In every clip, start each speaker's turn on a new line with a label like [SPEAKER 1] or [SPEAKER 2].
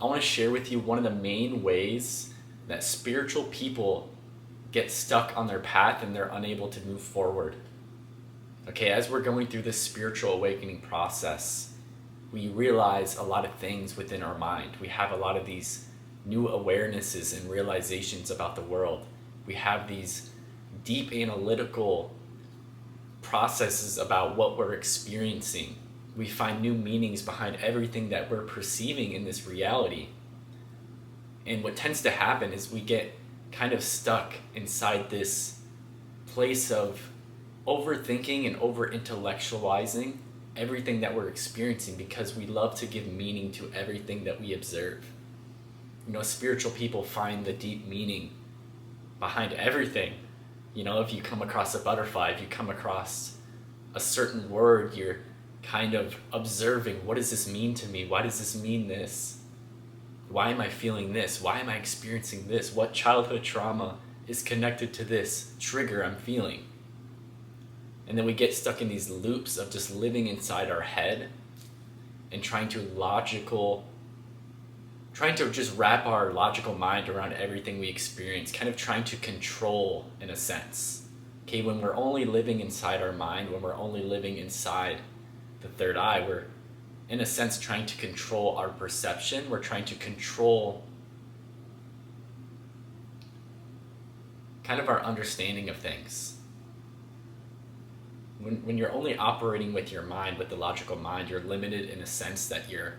[SPEAKER 1] I want to share with you one of the main ways that spiritual people get stuck on their path and they're unable to move forward. Okay, as we're going through this spiritual awakening process, we realize a lot of things within our mind. We have a lot of these new awarenesses and realizations about the world. We have these deep analytical processes about what we're experiencing. We find new meanings behind everything that we're perceiving in this reality. And what tends to happen is we get kind of stuck inside this place of overthinking and over-intellectualizing everything that we're experiencing because we love to give meaning to everything that we observe. You know, spiritual people find the deep meaning behind everything. You know, if you come across a butterfly, if you come across a certain word, you're kind of observing, what does this mean to me? Why does this mean this? Why am I feeling this? Why am I experiencing this? What childhood trauma is connected to this trigger I'm feeling? And then we get stuck in these loops of just living inside our head and trying to just wrap our logical mind around everything we experience, kind of trying to control in a sense. Okay, when we're only living inside our mind, when we're only living inside the third eye, we're in a sense trying to control our perception. We're trying to control kind of our understanding of things. When you're only operating with your mind, with the logical mind, you're limited in a sense that you're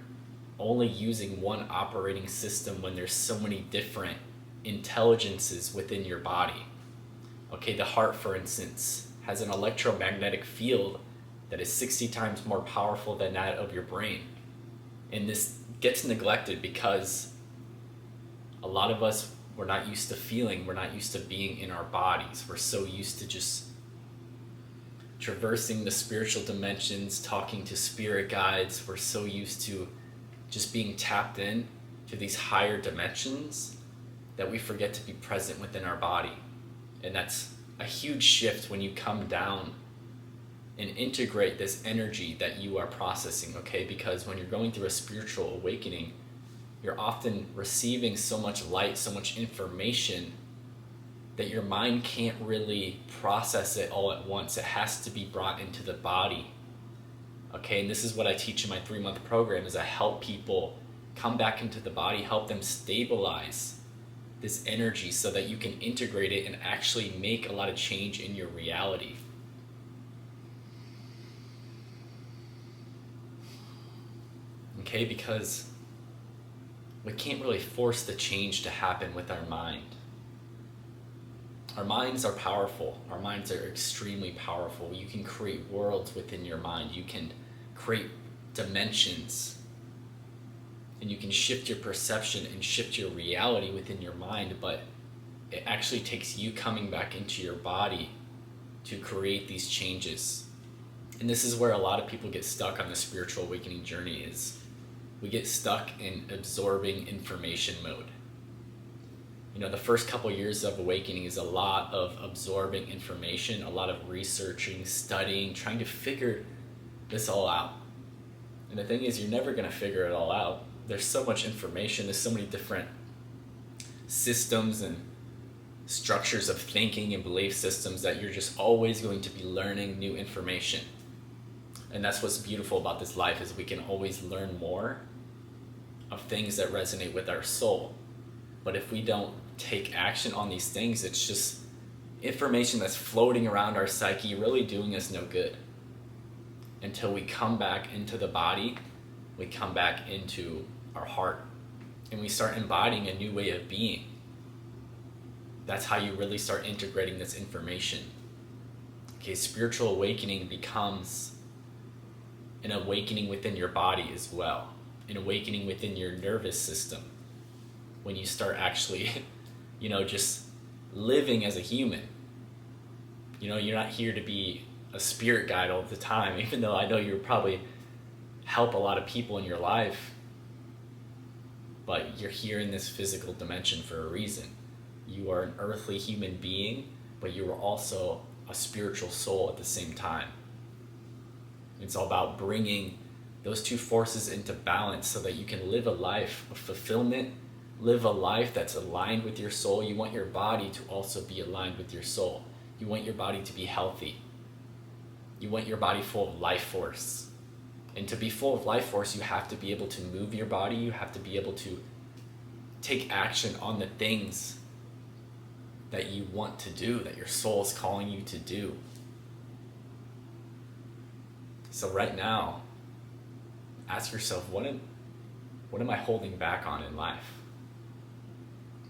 [SPEAKER 1] only using one operating system when there's so many different intelligences within your body. Okay, the heart, for instance, has an electromagnetic field that is 60 times more powerful than that of your brain. And this gets neglected because a lot of us, we're not used to feeling, we're not used to being in our bodies. We're so used to just traversing the spiritual dimensions, talking to spirit guides. We're so used to just being tapped in to these higher dimensions that we forget to be present within our body. And that's a huge shift when you come down and integrate this energy that you are processing, okay? Because when you're going through a spiritual awakening, you're often receiving so much light, so much information that your mind can't really process it all at once. It has to be brought into the body. Okay, and this is what I teach in my 3-month program, is I help people come back into the body, help them stabilize this energy so that you can integrate it and actually make a lot of change in your reality. Okay, because we can't really force the change to happen with our mind. Our minds are powerful. Our minds are extremely powerful. You can create worlds within your mind. You can create dimensions. And you can shift your perception and shift your reality within your mind, but it actually takes you coming back into your body to create these changes. And this is where a lot of people get stuck on the spiritual awakening journey, is we get stuck in absorbing information mode. You know, the first couple years of awakening is a lot of absorbing information, a lot of researching, studying, trying to figure this all out. And the thing is, you're never going to figure it all out. There's so much information, there's so many different systems and structures of thinking and belief systems that you're just always going to be learning new information. And that's what's beautiful about this life, is we can always learn more of things that resonate with our soul. But if we don't take action on these things, it's just information that's floating around our psyche, really doing us no good. Until we come back into the body, we come back into our heart, and we start embodying a new way of being. That's how you really start integrating this information. Okay, spiritual awakening becomes an awakening within your body as well, an awakening within your nervous system. When you start actually, just living as a human. You're not here to be a spirit guide all the time, even though I know you probably help a lot of people in your life, but you're here in this physical dimension for a reason. You are an earthly human being, but you are also a spiritual soul at the same time. It's all about bringing those two forces into balance so that you can live a life of fulfillment, live a life that's aligned with your soul. You want your body to also be aligned with your soul. You want your body to be healthy. You want your body full of life force. And to be full of life force, you have to be able to move your body. You have to be able to take action on the things that you want to do, that your soul is calling you to do. So right now, ask yourself, what am I holding back on in life?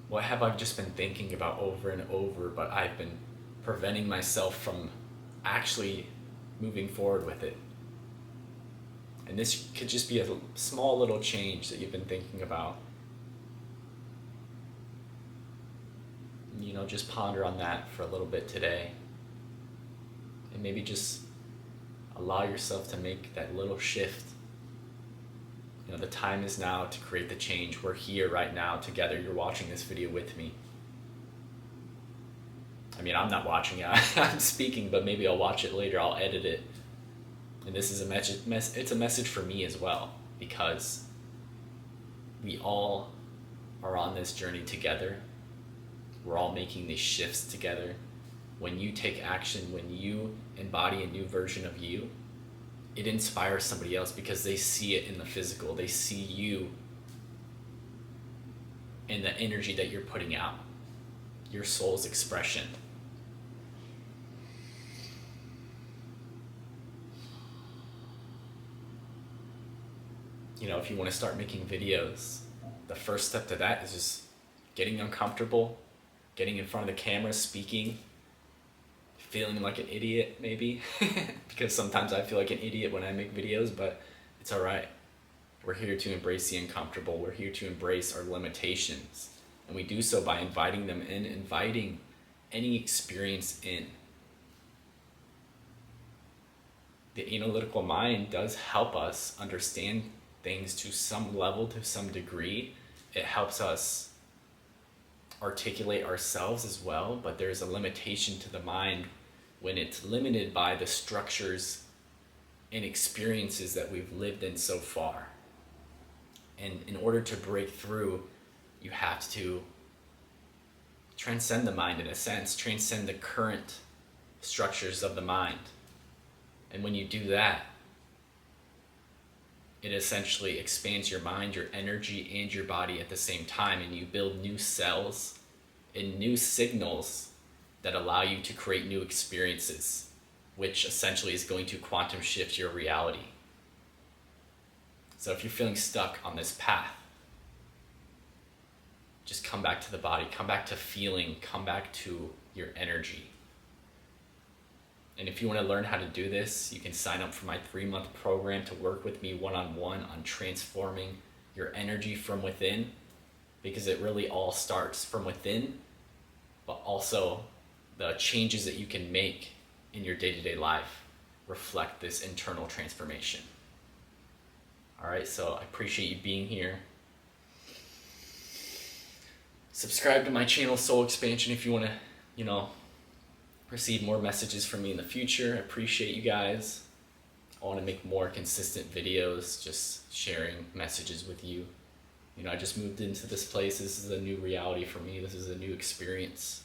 [SPEAKER 1] What have I just been thinking about over and over, but I've been preventing myself from actually moving forward with it? And this could just be a small little change that you've been thinking about. Just ponder on that for a little bit today. And maybe just allow yourself to make that little shift. The time is now to create the change. We're here right now together. You're watching this video with me. I mean, I'm not watching it. I'm speaking, but maybe I'll watch it later. I'll edit it. And this is it's a message for me as well, because we all are on this journey together. We're all making these shifts together. When you take action, when you embody a new version of you, it inspires somebody else because they see it in the physical. They see you in the energy that you're putting out, your soul's expression. If you want to start making videos, the first step to that is just getting uncomfortable, getting in front of the camera, speaking, feeling like an idiot maybe, because sometimes I feel like an idiot when I make videos, but it's all right. We're here to embrace the uncomfortable. We're here to embrace our limitations. And we do so by inviting them in, inviting any experience in. The analytical mind does help us understand things to some level, to some degree. It helps us articulate ourselves as well, but there's a limitation to the mind when it's limited by the structures and experiences that we've lived in so far. And in order to break through, you have to transcend the mind in a sense, transcend the current structures of the mind. And when you do that, it essentially expands your mind, your energy, and your body at the same time, and you build new cells and new signals that allow you to create new experiences, which essentially is going to quantum shift your reality. So if you're feeling stuck on this path, just come back to the body, come back to feeling, come back to your energy. And if you want to learn how to do this, you can sign up for my 3-month program to work with me one-on-one on transforming your energy from within, because it really all starts from within, but also the changes that you can make in your day-to-day life reflect this internal transformation. All right, so I appreciate you being here. Subscribe to my channel, Soul Expansion, if you want to, receive more messages from me in the future. I appreciate you guys. I want to make more consistent videos, just sharing messages with you. I just moved into this place. This is a new reality for me. This is a new experience.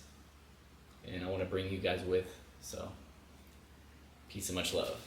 [SPEAKER 1] And I want to bring you guys with. So, peace and much love.